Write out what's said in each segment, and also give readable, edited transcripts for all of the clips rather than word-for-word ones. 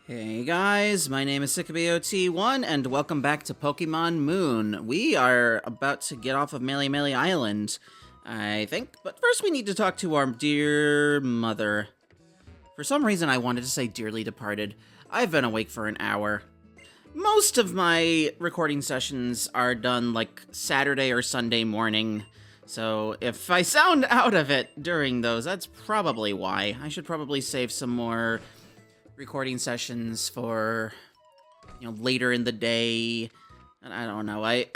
Hey guys, my name is SickaBOT1 and welcome back to Pokemon Moon. We are about to get off of Melee Island, I think, but first we need to talk to our dear mother. For some reason I wanted to say dearly departed. I've been awake for an hour. Most of my recording sessions are done like Saturday or Sunday morning, so if I sound out of it during those, that's probably why. I should probably save some more recording sessions for, later in the day. And I don't know, I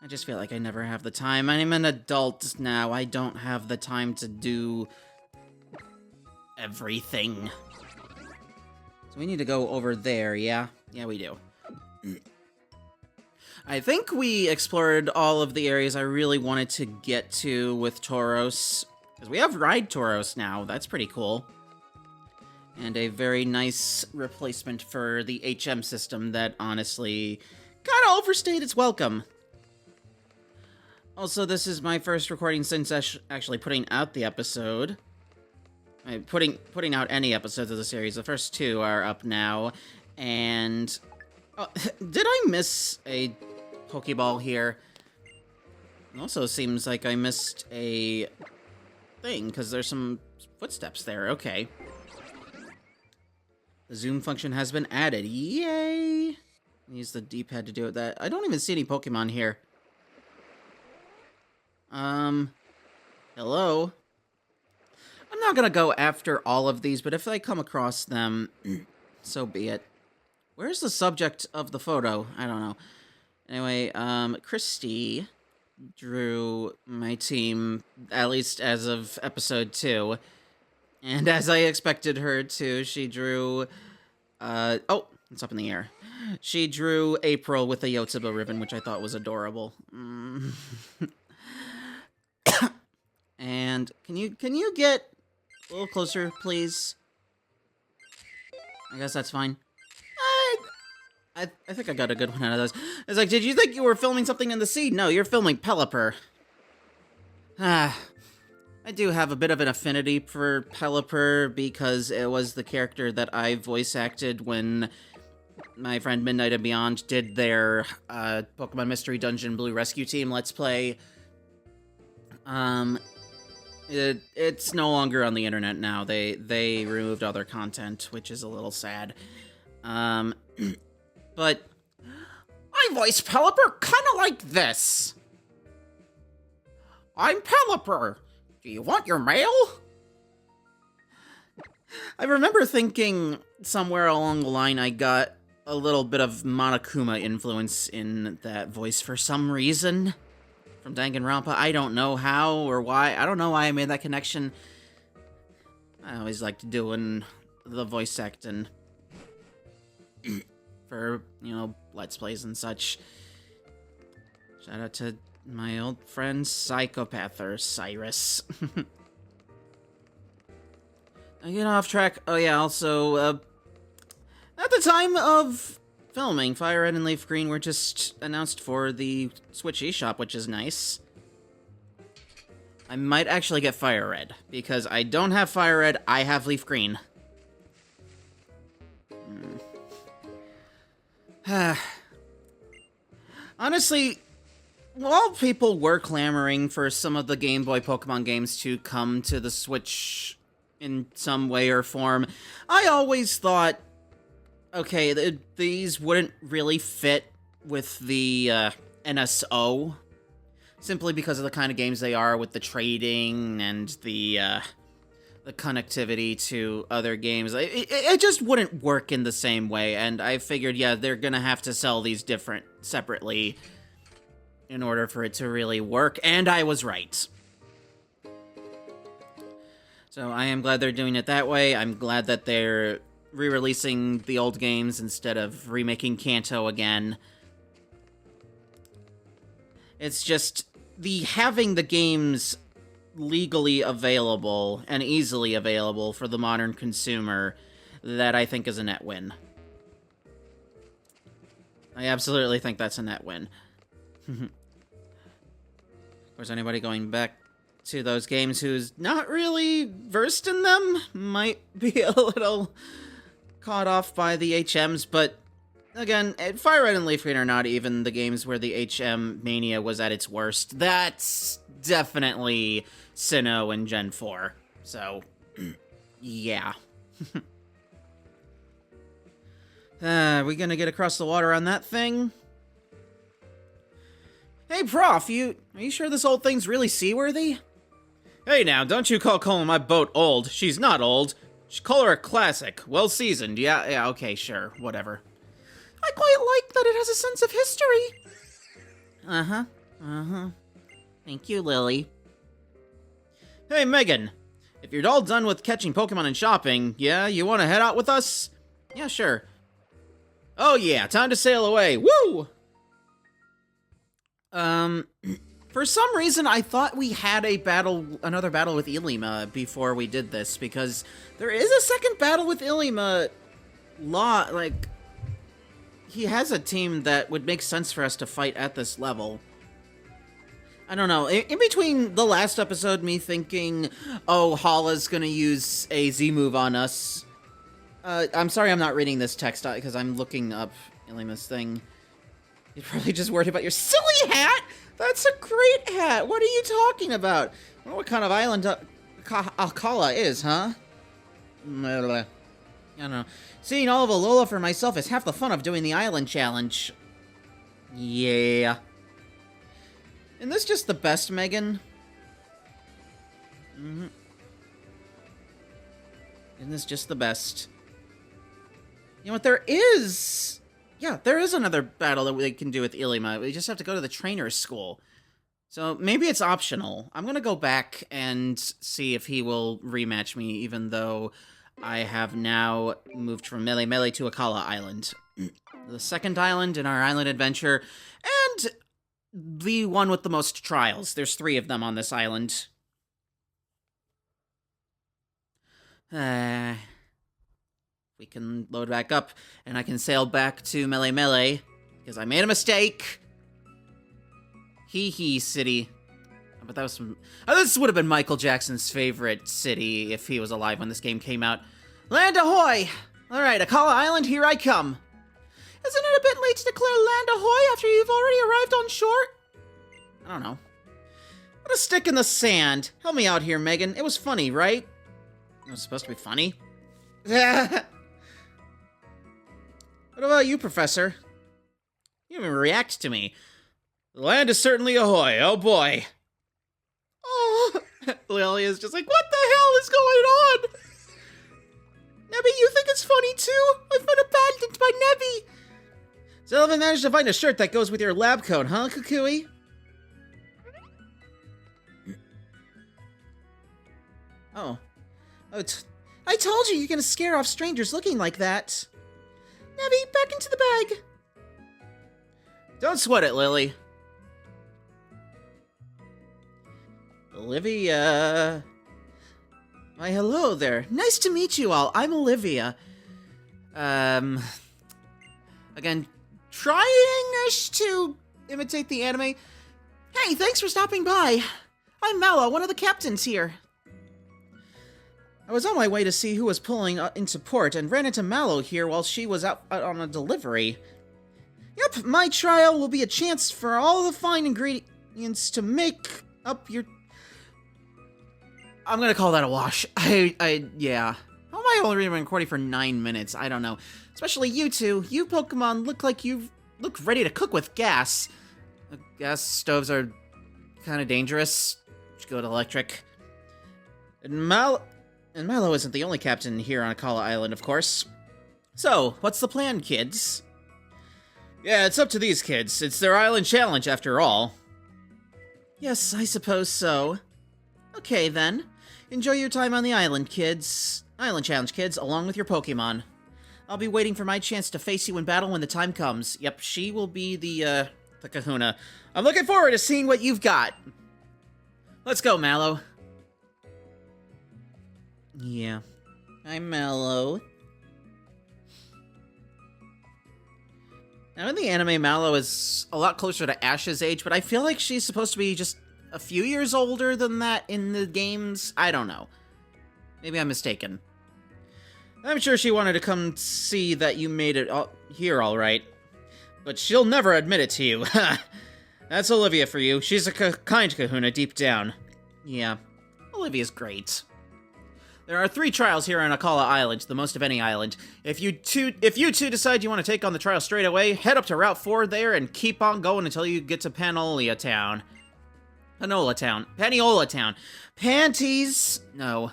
just feel like I never have the time. I'm an adult now. I don't have the time to do everything. So we need to go over there, yeah? Yeah, we do. I think we explored all of the areas I really wanted to get to with Tauros. Because we have Ride Tauros now. That's pretty cool. And a very nice replacement for the HM system that honestly kind of overstayed its welcome. Also, this is my first recording since actually putting out the episode. Putting out any episodes of the series. The first two are up now. And did I miss a Pokeball here? It also seems like I missed a thing because there's some footsteps there. Okay. The zoom function has been added. Yay! Use the D-pad to do it. That I don't even see any Pokemon here. Hello? I'm not gonna go after all of these, but if I come across them, so be it. Where's the subject of the photo? I don't know. Anyway, Christi drew my team, at least as of episode 2. And as I expected her to, she drew, oh, it's up in the air. She drew April with a Yotsuba ribbon, which I thought was adorable. And can you get a little closer, please? I guess that's fine. I think I got a good one out of those. It's like, did you think you were filming something in the sea? No, you're filming Pelipper. I do have a bit of an affinity for Pelipper because it was the character that I voice acted when my friend Midnight and Beyond did their Pokemon Mystery Dungeon Blue Rescue Team Let's Play. It's no longer on the internet now. They removed all their content, which is a little sad. But I voice Pelipper kind of like this. I'm Pelipper. Do you want your mail? I remember thinking somewhere along the line I got a little bit of Monokuma influence in that voice for some reason. From Danganronpa. I don't know how or why. I don't know why I made that connection. I always liked doing the voice acting for, Let's Plays and such. Shout out to my old friend Psychopath, or Cyrus. I get off track. Oh yeah, also, at the time of filming, Fire Red and Leaf Green were just announced for the Switch eShop, which is nice. I might actually get Fire Red, because I don't have Fire Red, I have Leaf Green. Honestly, while people were clamoring for some of the Game Boy Pokemon games to come to the Switch in some way or form, I always thought, okay, these wouldn't really fit with the NSO, simply because of the kind of games they are with the trading and the connectivity to other games. It just wouldn't work in the same way, and I figured, yeah, they're gonna have to sell these separately in order for it to really work, and I was right. So I am glad they're doing it that way. I'm glad that they're re-releasing the old games instead of remaking Kanto again. It's just having the games legally available and easily available for the modern consumer that I think is a net win. I absolutely think that's a net win. Of course, anybody going back to those games who's not really versed in them might be a little caught off by the HMs, but again, Fire Red and Leaf Green are not even the games where the HM mania was at its worst. That's definitely Sinnoh and Gen 4. So, yeah. We gonna get across the water on that thing? Hey, Prof, are you sure this old thing's really seaworthy? Hey now, don't you calling my boat old. She's not old. Call her a classic. Well-seasoned. Yeah, okay, sure. Whatever. I quite like that it has a sense of history. Uh-huh. Thank you, Lily. Hey, Megan. If you're all done with catching Pokemon and shopping, yeah, you want to head out with us? Yeah, sure. Oh yeah, time to sail away. Woo! For some reason, I thought we had another battle with Ilima before we did this, because there is a second battle with Ilima. He has a team that would make sense for us to fight at this level. I don't know. In between the last episode, me thinking, oh, Hala's gonna use a Z-move on us. I'm sorry I'm not reading this text because I'm looking up Ilima's thing. You're probably just worried about your silly hat! That's a great hat! What are you talking about? I wonder what kind of island Akala is, huh? I don't know. Seeing all of Alola for myself is half the fun of doing the island challenge. Yeah. Isn't this just the best, Megan? Isn't this just the best? You know what, there is... Yeah, there is another battle that we can do with Ilima. We just have to go to the trainer's school. So maybe it's optional. I'm gonna go back and see if he will rematch me, even though I have now moved from Mele Mele to Akala Island. The second island in our island adventure, and the one with the most trials. There's 3 of them on this island. We can load back up, and I can sail back to Mele Mele, because I made a mistake. Hee city. But that was some... this would have been Michael Jackson's favorite city if he was alive when this game came out. Land ahoy! Alright, Akala Island, here I come. Isn't it a bit late to declare land ahoy after you've already arrived on shore? I don't know. What a stick in the sand. Help me out here, Megan. It was funny, right? It was supposed to be funny? What about you, Professor? You didn't even react to me. The land is certainly ahoy, oh boy. Oh, Lily is just like, what the hell is going on? Nebby, you think it's funny too? I've been abandoned by Nebby. Sullivan managed to find a shirt that goes with your lab coat, huh, Kukui? Oh. I told you you're gonna scare off strangers looking like that. Nebby, back into the bag. Don't sweat it, Lily. Olivia. Why, hello there. Nice to meet you all. I'm Olivia. Again, trying-ish to imitate the anime. Hey, thanks for stopping by. I'm Mallow, one of the captains here. I was on my way to see who was pulling into port and ran into Mallow here while she was out on a delivery. Yep, my trial will be a chance for all the fine ingredients to make up your... I'm gonna call that a wash. Yeah. How am I only recording for 9 minutes? I don't know. Especially you two. You Pokemon look like you look ready to cook with gas. Gas stoves are kind of dangerous. Should go to electric. And Mallow isn't the only captain here on Akala Island, of course. So, what's the plan, kids? Yeah, it's up to these kids. It's their island challenge, after all. Yes, I suppose so. Okay, then. Enjoy your time on the island, kids. Island challenge, kids, along with your Pokemon. I'll be waiting for my chance to face you in battle when the time comes. Yep, she will be the kahuna. I'm looking forward to seeing what you've got. Let's go, Mallow. Yeah. I'm Mallow. Now, in the anime, Mallow is a lot closer to Ash's age, but I feel like she's supposed to be just a few years older than that in the games. I don't know. Maybe I'm mistaken. I'm sure she wanted to come see that you made it here all right. But she'll never admit it to you. That's Olivia for you. She's a kind kahuna deep down. Yeah, Olivia's great. There are 3 trials here on Akala Island, the most of any island. If you two decide you want to take on the trial straight away, head up to Route 4 there and keep on going until you get to Pannolia Town. Paniola Town. Panties? No.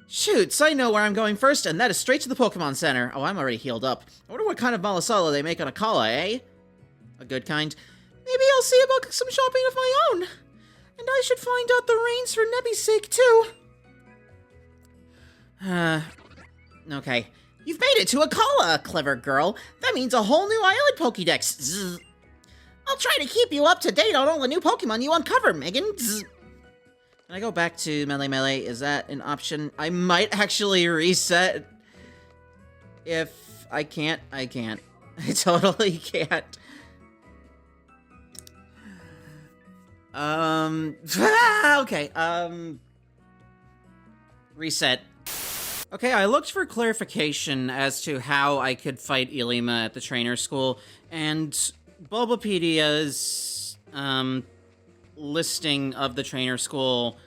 Shoots, I know where I'm going first, and that is straight to the Pokemon Center. Oh, I'm already healed up. I wonder what kind of malasala they make on Akala, eh? A good kind. Maybe I'll see about some shopping of my own. And I should find out the reins for Nebby's sake, too. Okay. You've made it to Akala, clever girl. That means a whole new island Pokédex. Zzz. I'll try to keep you up to date on all the new Pokemon you uncover, Megan. Zzz. Can I go back to Melee? Is that an option? I might actually reset. If I can't, I can't. I totally can't. Okay, reset. Okay, I looked for clarification as to how I could fight Ilima at the trainer school, and Bulbapedia's, listing of the trainer school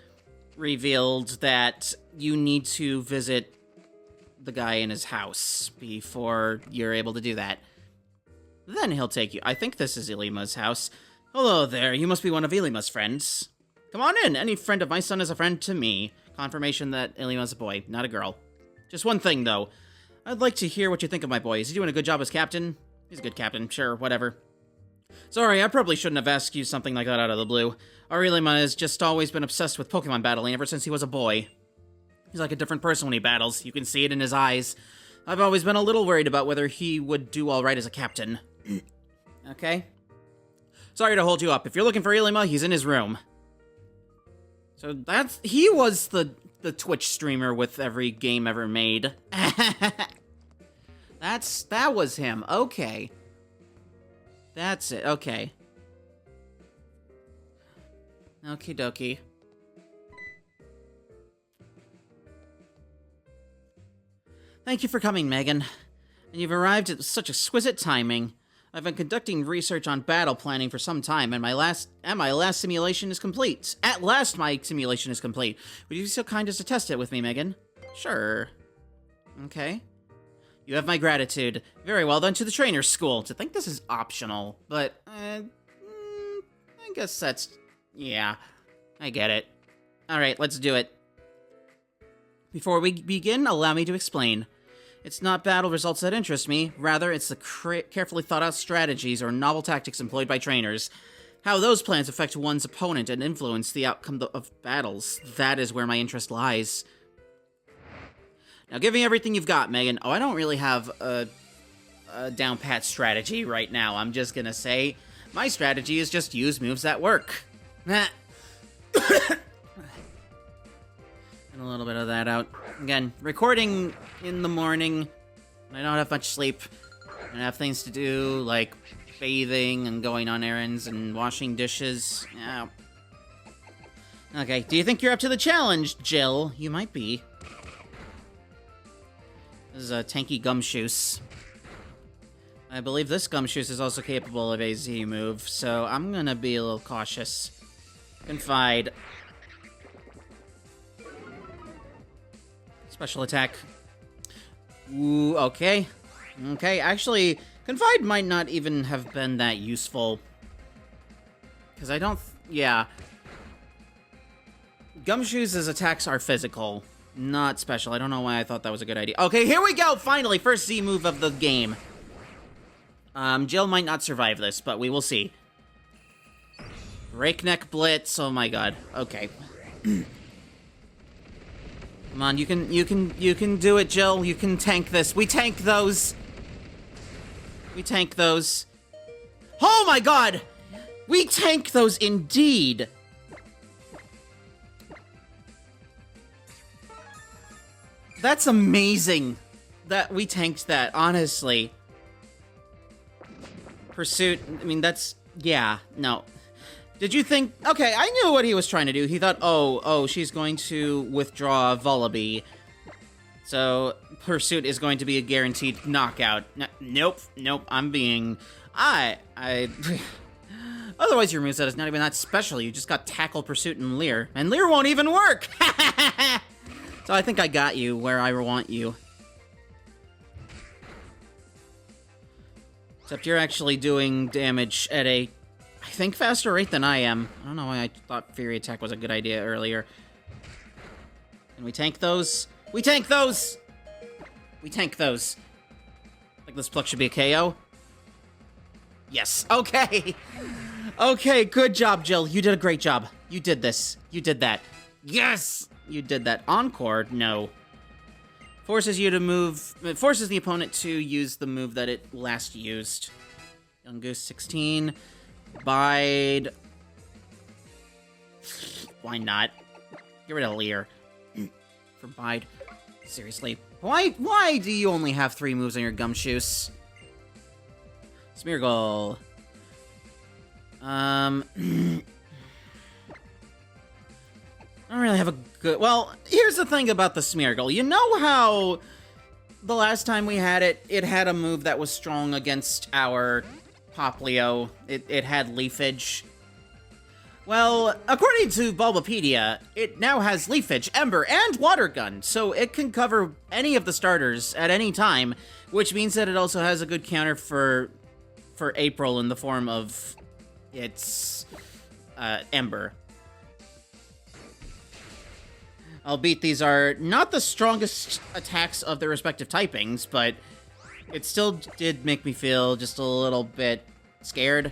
revealed that you need to visit the guy in his house before you're able to do that. Then he'll take you. I think this is Ilima's house. Hello there, you must be one of Ilima's friends. Come on in, any friend of my son is a friend to me. Confirmation that Ilima's a boy, not a girl. Just one thing, though. I'd like to hear what you think of my boy. Is he doing a good job as captain? He's a good captain, sure, whatever. Sorry, I probably shouldn't have asked you something like that out of the blue. Our Ilima has just always been obsessed with Pokemon battling ever since he was a boy. He's like a different person when he battles. You can see it in his eyes. I've always been a little worried about whether he would do alright as a captain. Okay? Sorry to hold you up. If you're looking for Ilima, he's in his room. So he was the Twitch streamer with every game ever made. That was him. Okay. That's it. Okay. Okie dokie. Thank you for coming, Megan. And you've arrived at such exquisite timing. I've been conducting research on battle planning for some time, and my last simulation is complete. At last, my simulation is complete. Would you be so kind as to test it with me, Megan? Sure. Okay. You have my gratitude. Very well, then to the trainer's school. To think this is optional, but, I guess that's... yeah, I get it. Alright, let's do it. Before we begin, allow me to explain. It's not battle results that interest me. Rather, it's the carefully thought-out strategies or novel tactics employed by trainers. How those plans affect one's opponent and influence the outcome of battles. That is where my interest lies. Now, give me everything you've got, Megan. Oh, I don't really have a down-pat strategy right now. I'm just gonna say my strategy is just use moves that work. And a little bit of that out. Again, recording in the morning, I don't have much sleep. I have things to do, like bathing and going on errands and washing dishes. Yeah. Okay, do you think you're up to the challenge, Jill? You might be. This is a tanky Gumshoos. I believe this Gumshoos is also capable of a Z move, so I'm gonna be a little cautious. Confide. Special attack. Ooh, okay. Okay, actually, Confide might not even have been that useful. Because I don't... yeah. Gumshoos' attacks are physical, not special. I don't know why I thought that was a good idea. Okay, here we go! Finally, first Z move of the game. Jill might not survive this, but we will see. Breakneck Blitz. Oh my god. Okay. Come on, you can do it, Jill. You can tank this. We tank those. We tank those. Oh my god! We tank those indeed. That's amazing that we tanked that, honestly. Pursuit, I mean, that's, yeah, no. Did you think... okay, I knew what he was trying to do. He thought, oh, she's going to withdraw Vullaby. So, Pursuit is going to be a guaranteed knockout. Nope, I'm being... Otherwise, your moveset is not even that special. You just got Tackle, Pursuit, and Leer. And Leer won't even work! So I think I got you where I want you. Except you're actually doing damage at a, I think, faster rate than I am. I don't know why I thought Fury Attack was a good idea earlier. Can we tank those? We tank those! We tank those. Like this pluck should be a KO? Yes, okay! Okay, good job, Jill. You did a great job. You did this. You did that. Yes! You did that. Encore? No. Forces you to move... It forces the opponent to use the move that it last used. Young Goose 16. Bide. Why not? Get rid of Leer. For Bide. Seriously. Why do you only have 3 moves on your gumshoes? Smeargle. I don't really have a good... Well, here's the thing about the Smeargle. You know how the last time we had it, it had a move that was strong against our Poplio. It had Leafage. Well, according to Bulbapedia, it now has Leafage, Ember, and Water Gun, so it can cover any of the starters at any time, which means that it also has a good counter for April in the form of its Ember. Albeit these are not the strongest attacks of their respective typings, but it still did make me feel just a little bit scared,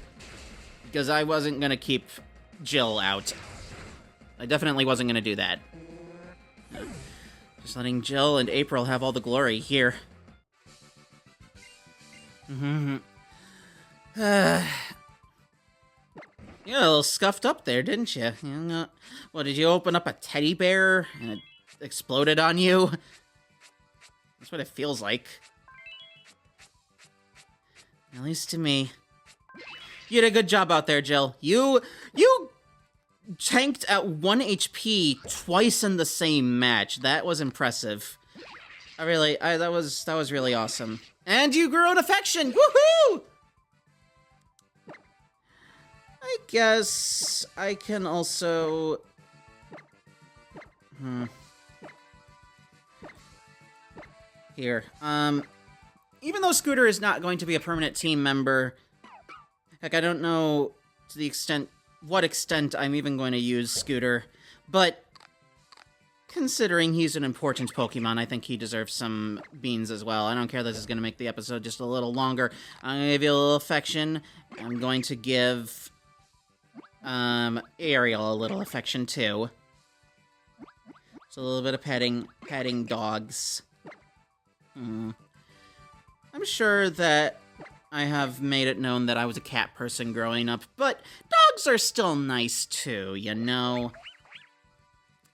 because I wasn't going to keep Jill out. I definitely wasn't going to do that. Just letting Jill and April have all the glory here. You got a little scuffed up there, didn't you? What, did you open up a teddy bear and it exploded on you? That's what it feels like. At least to me. You did a good job out there, Jill. You tanked at 1 HP twice in the same match. That was impressive. That was really awesome. And you grew an affection! Woohoo! I guess I can also... Here. Even though Scooter is not going to be a permanent team member, heck, I don't know to the extent... what extent I'm even going to use Scooter, but considering he's an important Pokemon, I think he deserves some beans as well. I don't care, this is going to make the episode just a little longer. I'm going to give you a little affection. I'm going to give... Ariel a little affection too. Just a little bit of petting dogs. I'm sure that I have made it known that I was a cat person growing up, but dogs are still nice too, you know?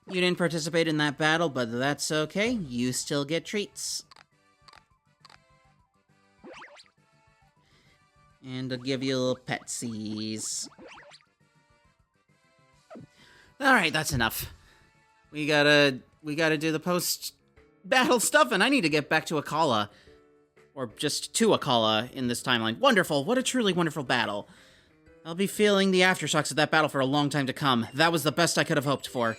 You didn't participate in that battle, but that's okay. You still get treats. And I'll give you a little petsies. Alright, that's enough. We gotta do the post-battle stuff, and I need to get back to Akala. Or just to Akala in this timeline. Wonderful, what a truly wonderful battle. I'll be feeling the aftershocks of that battle for a long time to come. That was the best I could have hoped for.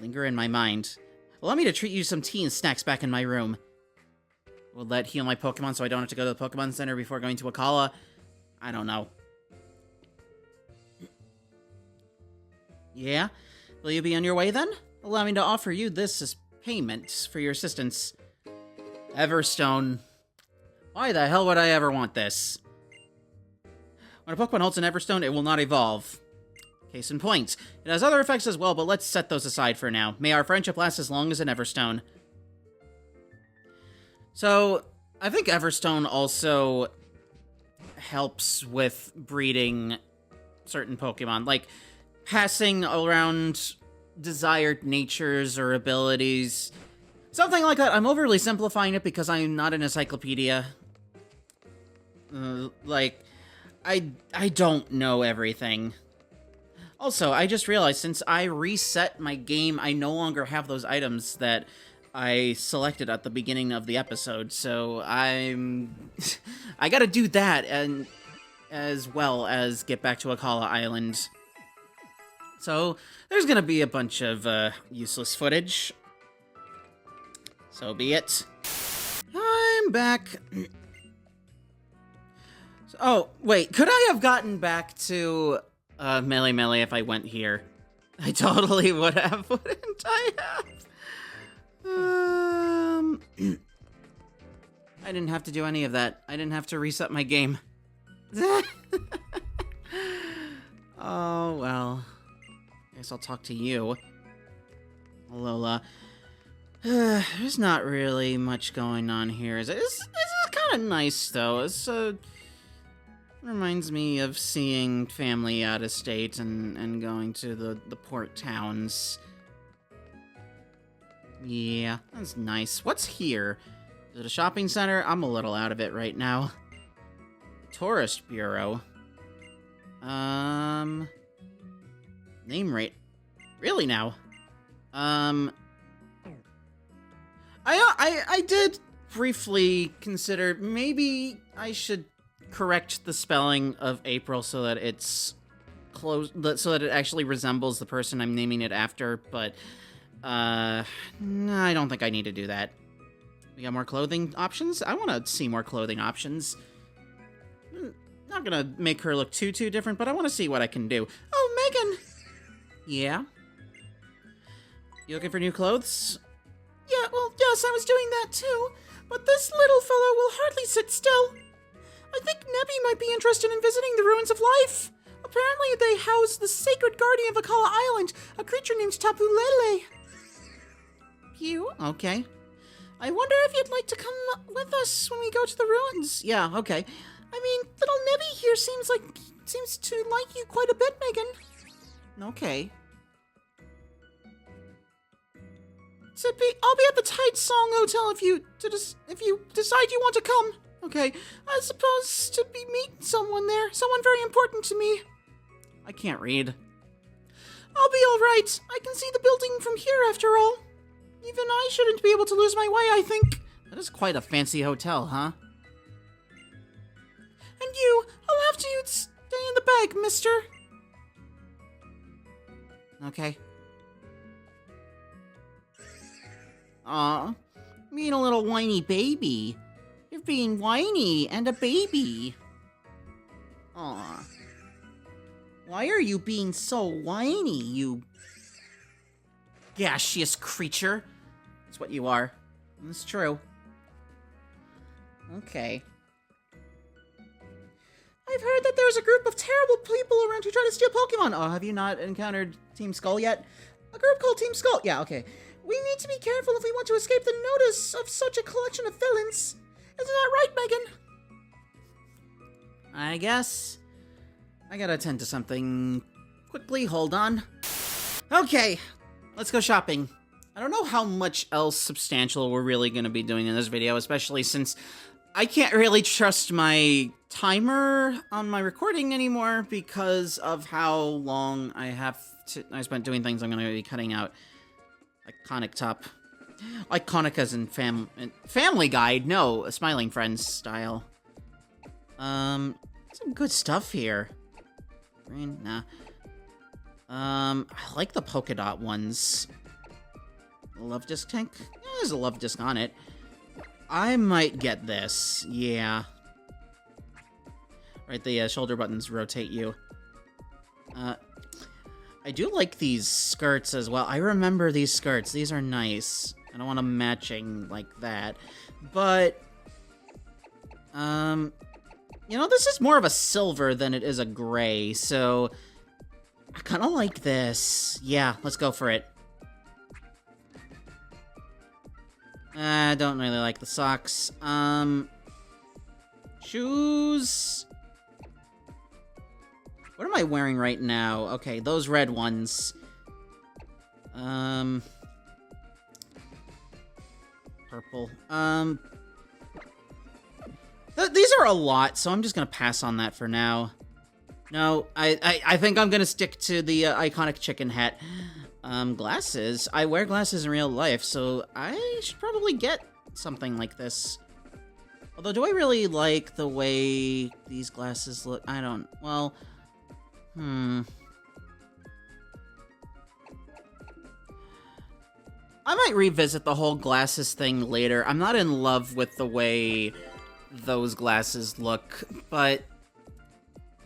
Linger in my mind. Allow me to treat you some tea and snacks back in my room. Will that heal my Pokemon so I don't have to go to the Pokemon Center before going to Akala? I don't know. Yeah? Will you be on your way then? Allow me to offer you this as payment for your assistance. Everstone. Why the hell would I ever want this? When a Pokemon holds an Everstone, it will not evolve. Case in point. It has other effects as well, but let's set those aside for now. May our friendship last as long as an Everstone. So, I think Everstone also helps with breeding certain Pokemon. Like, passing around desired natures or abilities. Something like that. I'm overly simplifying it because I'm not an encyclopedia. I don't know everything. Also, I just realized since I reset my game, I no longer have those items that I selected at the beginning of the episode, so I gotta do that, and as well as get back to Akala Island. So, there's gonna be a bunch of useless footage. So be it. I'm back. Oh, wait, could I have gotten back to Melee Melee if I went here? I totally would have, wouldn't I have? I didn't have to do any of that. I didn't have to reset my game. Oh, well. Guess I'll talk to you. Lola. There's not really much going on here. This is kind of nice, though. It's, reminds me of seeing family out of state and going to the port towns. Yeah, that's nice. What's here? Is it a shopping center? I'm a little out of it right now. Tourist Bureau. Name rate. Really now? I did briefly consider maybe I should correct the spelling of April so that it's close, so that it actually resembles the person I'm naming it after, but no, I don't think I need to do that. We got more clothing options? I want to see more clothing options. Not gonna make her look too different, but I want to see what I can do. Oh, Megan! Yeah? You looking for new clothes? Yeah, well, yes, I was doing that too. But this little fellow will hardly sit still. I think Nebby might be interested in visiting the ruins of life. Apparently they house the sacred guardian of Akala Island, a creature named Tapu Lele. You? Okay. I wonder if you'd like to come with us when we go to the ruins. Yeah, okay. I mean, little Nebby here seems to like you quite a bit, Megan. Okay. I'll be at the Tide Song Hotel if you decide you want to come. Okay. I suppose to be meeting someone there, someone very important to me. I can't read. I'll be all right. I can see the building from here after all. Even I shouldn't be able to lose my way, I think. That is quite a fancy hotel, huh? And you, I'll have to stay in the bag, mister. Okay. Aw, being a little whiny baby. You're being whiny and a baby. Aw. Why are you being so whiny, you gaseous creature? That's what you are. It's true. Okay. I've heard that there's a group of terrible people around who try to steal Pokémon. Oh, have you not encountered Team Skull yet? A group called Team Skull. Yeah, okay. We need to be careful if we want to escape the notice of such a collection of villains. Isn't that right, Megan? I guess. I gotta attend to something quickly. Hold on. Okay, let's go shopping. I don't know how much else substantial we're really gonna be doing in this video, especially since I can't really trust my timer on my recording anymore because of how long I spent doing things I'm gonna be cutting out. Iconic top. Iconic as in Family Guide, no, a Smiling Friends style. Some good stuff here. Green, nah. I like the polka dot ones. Love disc tank? Yeah, there's a love disc on it. I might get this, yeah. Right, the shoulder buttons rotate you. I do like these skirts as well. I remember these skirts. These are nice. I don't want them matching like that. But, you know, this is more of a silver than it is a gray, so I kind of like this. Yeah, let's go for it. I don't really like the socks. Shoes. What am I wearing right now? Okay, those red ones. Purple. These are a lot, so I'm just gonna pass on that for now. No, I think I'm gonna stick to the iconic chicken hat. Glasses? I wear glasses in real life, so I should probably get something like this. Although, do I really like the way these glasses look? I don't... Well... I might revisit the whole glasses thing later. I'm not in love with the way those glasses look, but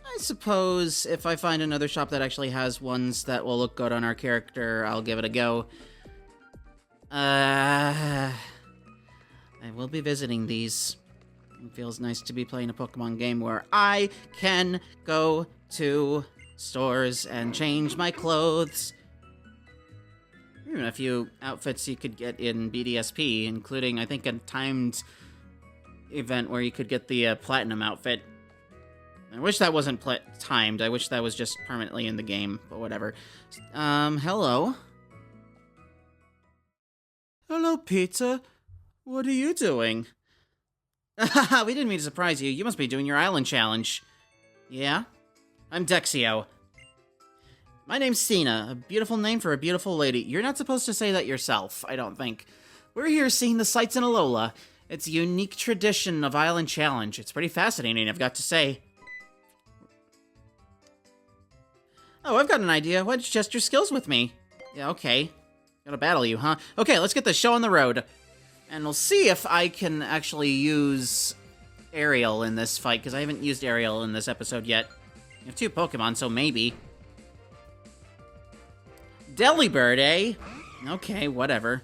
I suppose if I find another shop that actually has ones that will look good on our character, I'll give it a go. I will be visiting these. It feels nice to be playing a Pokemon game where I can go to stores and change my clothes. Even a few outfits you could get in BDSP, including, I think, a timed event where you could get the platinum outfit. I wish that wasn't timed. I wish that was just permanently in the game, but whatever. Hello? Hello, Pizza. What are you doing? We didn't mean to surprise you. You must be doing your island challenge. Yeah? I'm Dexio. My name's Cena, a beautiful name for a beautiful lady. You're not supposed to say that yourself, I don't think. We're here seeing the sights in Alola. It's a unique tradition of Island Challenge. It's pretty fascinating, I've got to say. Oh, I've got an idea. Why don't you test your skills with me? Yeah, okay. Gotta battle you, huh? Okay, let's get the show on the road. And we'll see if I can actually use Ariel in this fight, because I haven't used Ariel in this episode yet. You have 2 Pokemon, so maybe. Delibird, eh? Okay, whatever.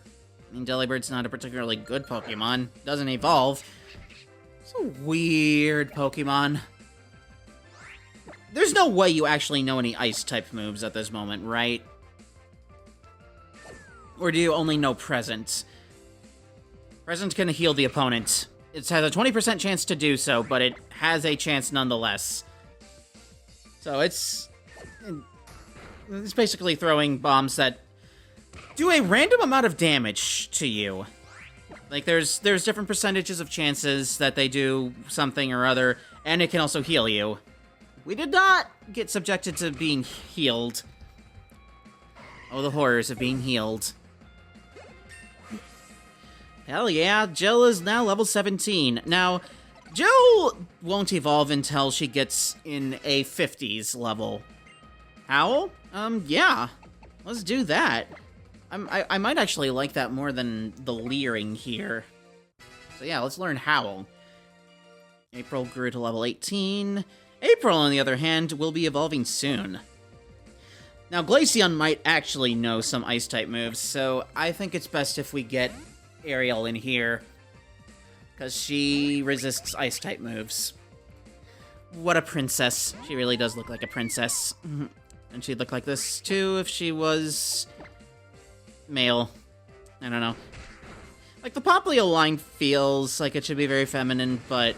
I mean, Delibird's not a particularly good Pokemon. Doesn't evolve. It's a weird Pokemon. There's no way you actually know any Ice-type moves at this moment, right? Or do you only know Present? Present can heal the opponent. It has a 20% chance to do so, but it has a chance nonetheless. So it's basically throwing bombs that do a random amount of damage to you. Like, there's different percentages of chances that they do something or other, and it can also heal you. We did not get subjected to being healed. Oh, the horrors of being healed. Hell yeah, Jill is now level 17. Now, Jill won't evolve until she gets in a 50s level. Howl? Yeah. Let's do that. I might actually like that more than the leering here. So yeah, let's learn Howl. April grew to level 18. April, on the other hand, will be evolving soon. Now, Glaceon might actually know some Ice-type moves, so I think it's best if we get Ariel in here, because she resists Ice-type moves. What a princess. She really does look like a princess. And she'd look like this, too, if she was male. I don't know. Like, the Popplio line feels like it should be very feminine, but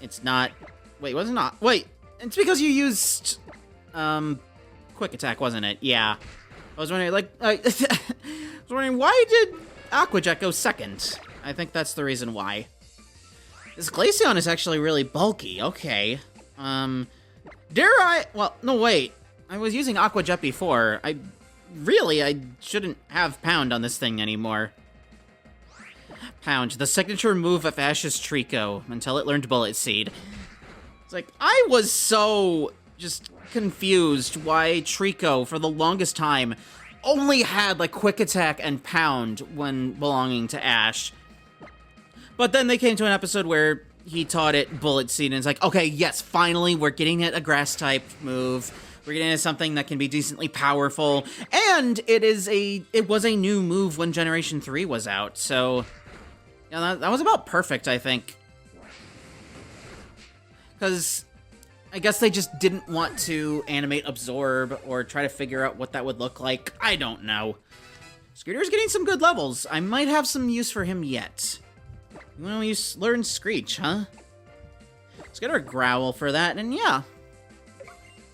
it's not. Wait, was it not? Wait, it's because you used Quick Attack, wasn't it? Yeah. I was wondering, like, I was wondering, why did Aqua Jet go second? I think that's the reason why. This Glaceon is actually really bulky. Okay. Dare I? Well, no, wait. I was using Aqua Jet before. I shouldn't have Pound on this thing anymore. Pound, the signature move of Ash's Trico, until it learned Bullet Seed. It's like, I was so just confused why Trico, for the longest time, only had, like, Quick Attack and Pound when belonging to Ash. But then they came to an episode where he taught it Bullet Seed, and it's like, okay, yes, finally, we're getting at a Grass-type move. We're getting into something that can be decently powerful. And it was a new move when Generation 3 was out, so yeah, that was about perfect, I think. Because I guess they just didn't want to animate Absorb or try to figure out what that would look like. I don't know. Scooter's getting some good levels. I might have some use for him yet. You want to learn Screech, huh? Let's get our Growl for that, and yeah.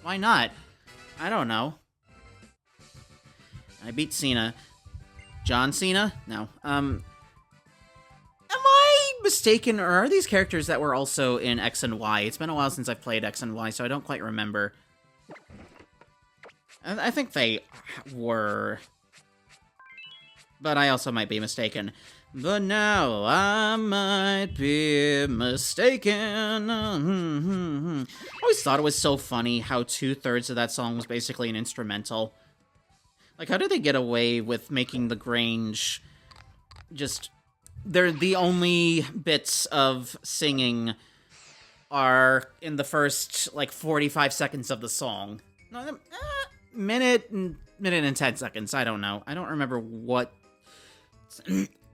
Why not? I don't know. I beat Cena. John Cena? No. Am I mistaken, or are these characters that were also in X and Y? It's been a while since I've played X and Y, so I don't quite remember. I think they were. But I also might be mistaken. But now I might be mistaken. I always thought it was so funny how 2/3 of that song was basically an instrumental. Like, how did they get away with making the Grange just... They're the only bits of singing are in the first, like, 45 seconds of the song. No, minute and 10 seconds. I don't know. I don't remember what...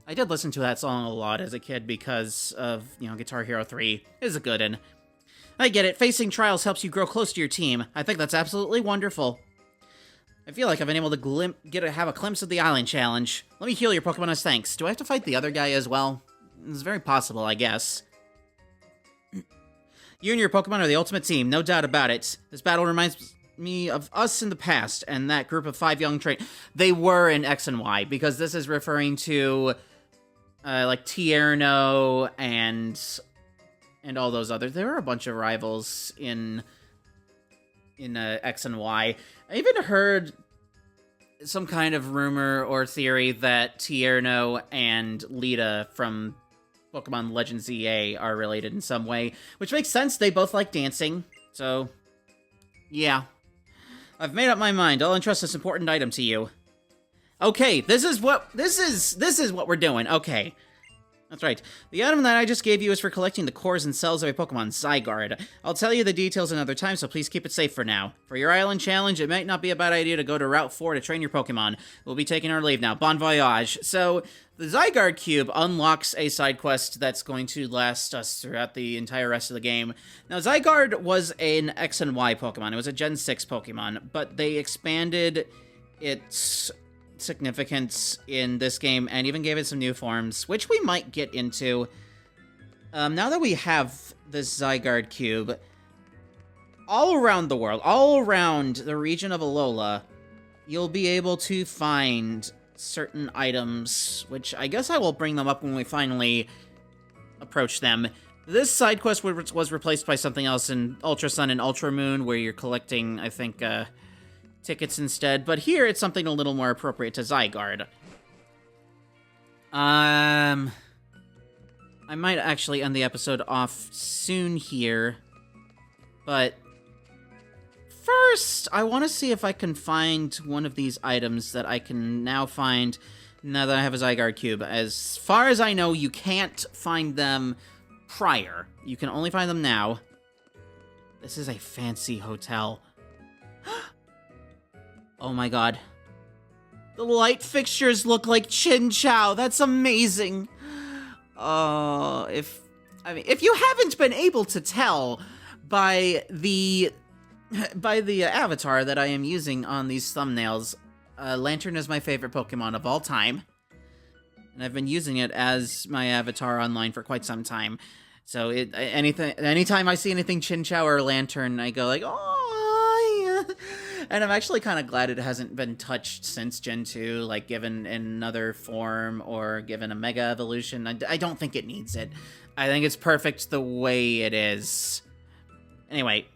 I did listen to that song a lot as a kid because of, you know, Guitar Hero 3 is a good one. I get it. Facing trials helps you grow close to your team. I think that's absolutely wonderful. I feel like I've been able to have a glimpse of the island challenge. Let me heal your Pokemon as thanks. Do I have to fight the other guy as well? It's very possible, I guess. You and your Pokemon are the ultimate team, no doubt about it. This battle reminds me of us in the past, and that group of 5 young They were in X and Y, because this is referring to, like, Tierno and all those others. There were a bunch of rivals in X and Y. I even heard some kind of rumor or theory that Tierno and Lita from Pokemon Legends EA are related in some way, which makes sense. They both like dancing, so yeah. I've made up my mind. I'll entrust this important item to you. Okay, this is what we're doing. Okay. That's right. The item that I just gave you is for collecting the cores and cells of a Pokemon Zygarde. I'll tell you the details another time, so please keep it safe for now. For your island challenge, it might not be a bad idea to go to Route 4 to train your Pokemon. We'll be taking our leave now. Bon voyage. So, the Zygarde Cube unlocks a side quest that's going to last us throughout the entire rest of the game. Now, Zygarde was an X and Y Pokemon. It was a Gen 6 Pokemon, but they expanded its significance in this game and even gave it some new forms, which we might get into. Now that we have this Zygarde Cube, all around the world, all around the region of Alola, you'll be able to find certain items, which I guess I will bring them up when we finally approach them. This side quest was replaced by something else in Ultra Sun and Ultra Moon, where you're collecting, I think, tickets instead, but here it's something a little more appropriate to Zygarde. I might actually end the episode off soon here, but first, I want to see if I can find one of these items that I can now find now that I have a Zygarde Cube. As far as I know, you can't find them prior. You can only find them now. This is a fancy hotel. Oh my god. The light fixtures look like Chinchou. That's amazing. If you haven't been able to tell by the avatar that I am using on these thumbnails, Lanturn is my favorite Pokemon of all time. And I've been using it as my avatar online for quite some time. So anytime I see anything Chinchou or Lanturn, I go like, oh yeah. And I'm actually kind of glad it hasn't been touched since Gen 2, like given another form or given a Mega Evolution. I don't think it needs it. I think it's perfect the way it is. Anyway,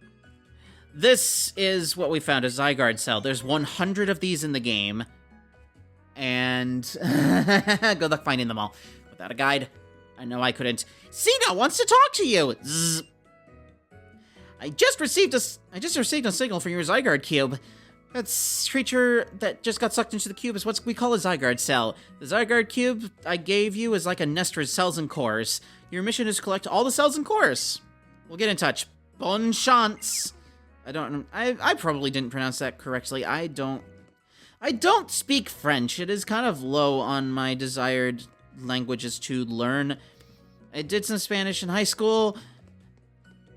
this is what we found, a Zygarde cell. There's 100 of these in the game. And good luck finding them all. Without a guide, I know I couldn't. Cena wants to talk to you! Zzz. I just received a signal from your Zygarde Cube. That creature that just got sucked into the cube is what we call a Zygarde cell. The Zygarde Cube I gave you is like a nest for cells and cores. Your mission is to collect all the cells and cores. We'll get in touch. Bonne chance. I probably didn't pronounce that correctly. I don't speak French. It is kind of low on my desired languages to learn. I did some Spanish in high school.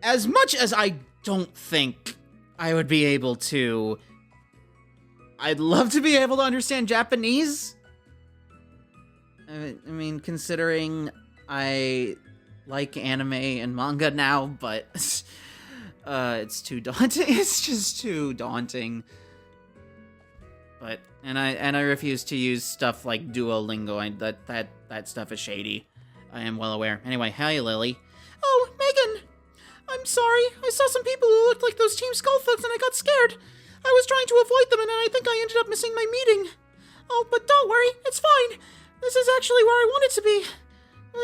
As much as I don't think I would be able to, I'd love to be able to understand Japanese. I mean, considering I like anime and manga now, but it's too daunting. It's just too daunting. But and I refuse to use stuff like Duolingo. That stuff is shady. I am well aware. Anyway, hi Lily. Oh, Megan. I'm sorry. I saw some people who looked like those Team Skull folks and I got scared. I was trying to avoid them, and I think I ended up missing my meeting. Oh, but don't worry, it's fine. This is actually where I wanted to be. Will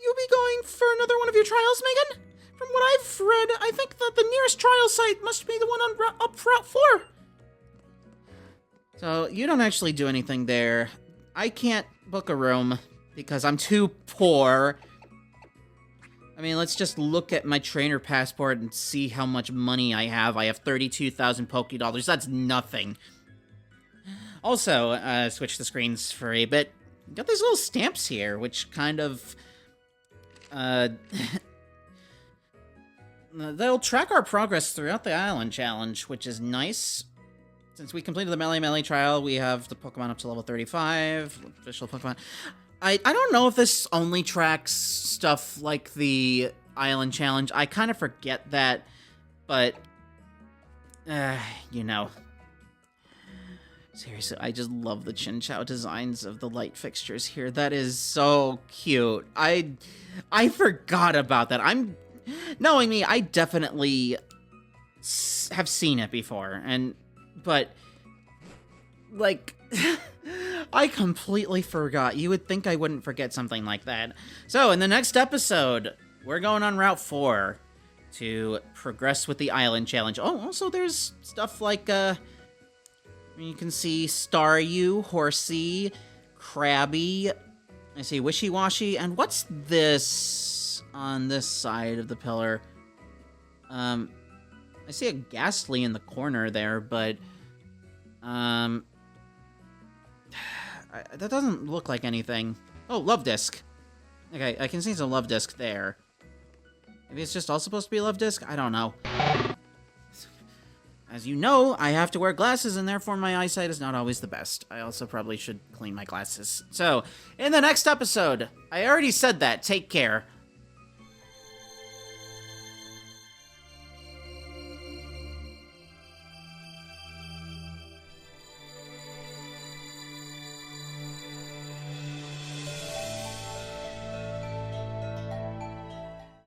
you be going for another one of your trials, Megan? From what I've read, I think that the nearest trial site must be the one on up Route 4. So, you don't actually do anything there. I can't book a room because I'm too poor. I mean, let's just look at my trainer passport and see how much money I have. I have 32,000 Poké Dollars. That's nothing. Also, switch the screens for a bit. Got these little stamps here, which kind of... they'll track our progress throughout the island challenge, which is nice. Since we completed the Melee trial, we have the Pokemon up to level 35, official Pokemon. I don't know if this only tracks stuff like the island challenge. I kind of forget that, but, you know. Seriously, I just love the Chinchou designs of the light fixtures here. That is so cute. I forgot about that. Knowing me, I definitely have seen it before, but, like, I completely forgot. You would think I wouldn't forget something like that. So, in the next episode, we're going on Route 4 to progress with the Island Challenge. Oh, also there's stuff like, you can see Staryu, Horsey, Krabby, I see Wishy-Washy, and what's this on this side of the pillar? I see a Ghastly in the corner there, but, that doesn't look like anything. Oh, Love Disc. Okay, I can see some Love Disc there. Maybe it's just all supposed to be Love Disc? I don't know. As you know, I have to wear glasses, and therefore my eyesight is not always the best. I also probably should clean my glasses. So, in the next episode, I already said that. Take care.